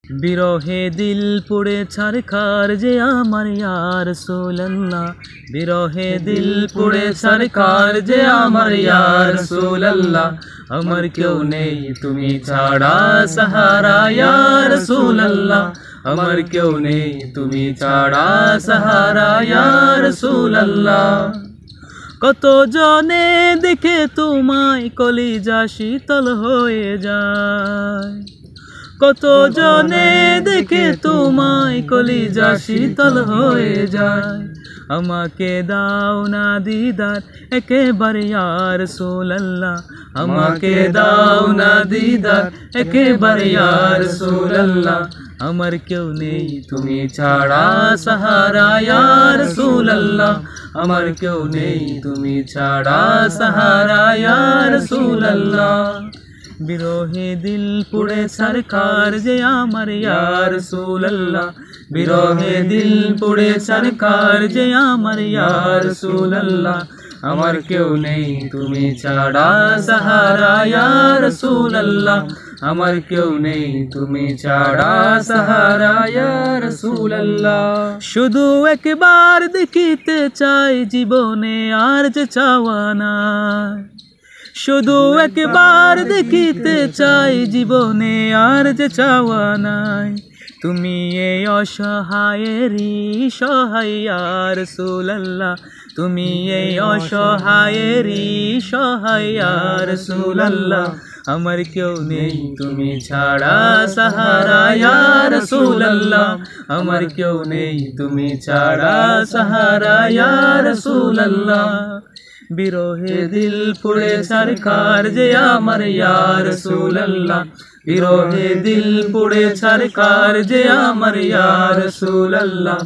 বিরহে দিল পুড়ে ছারখার যে আমার ইয়া রাসূলুল্লাহ, বিরহে দিল পুড়ে ছারখার যে আমার ইয়া রাসূলুল্লাহ। আমার কেউ নেই তুমি ছাড়া সাহারা ইয়া রাসূলুল্লাহ, আমার কেউ নেই তুমি ছাড়া সাহারা ইয়া রাসূলুল্লাহ। কত জনে দেখে তোমায় কলিজা শীতল হয়ে যায়, কত জনে দেখে তোমায় কলিজা শীতল হয়ে যায়। আমাকে দাও না দিদার একেবারে ইয়া রাসূলুল্লাহ, আমাকে দাও না দিদার একেবারে ইয়া রাসূলুল্লাহ। আমার কেউ নেই তুমি ছাড়া সাহারা ইয়া রাসূলুল্লাহ, আমার কেউ নেই তুমি ছাড়া সাহারা ইয়া রাসূলুল্লাহ। বিরহে দিল পুড়ে ছারখার যে আমার ইয়া রাসূলুল্লাহ, বিরহে দিল পুড়ে ছারখার যে আমার ইয়া রাসূলুল্লাহ। আমার কেউ নেই তুমি ছাড়া সাহারা ইয়া রাসূলুল্লাহ, আমার কেউ নেই তুমি ছাড়া সাহারা ইয়া রাসূলুল্লাহ। শুধু একবার দেখিতে চাই জীবনে আর যে চাওয়া নাই, শুধু একবার দেখিতে চাই জীবনে আর যে চাওয়া নাই। তুমি এই অসহায়েরই সহায় ইয়া রাসূলুল্লাহ, তুমি এই অসহায়েরই সহায় ইয়া রাসূলুল্লাহ। আমার কেউ নেই তুমি ছাড়া সাহারা ইয়া রাসূলুল্লাহ, আমার কেউ নেই তুমি ছাড়া সাহারা ইয়া রাসূলুল্লাহ। বিরহে দিল পুড়ে ছারখার যে আমার ইয়া রাসূলুল্লাহ, বিরহে দিল পুড়ে ছারখার যে আমার ইয়া রাসূলুল্লাহ।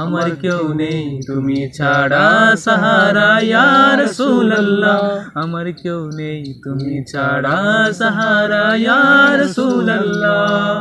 আমার কেউ নেই তুমি ছাড়া সাহারা ইয়া রাসূলুল্লাহ, আমার কেউ নেই তুমি ছাড়া সাহারা ইয়া রাসূলুল্লাহ।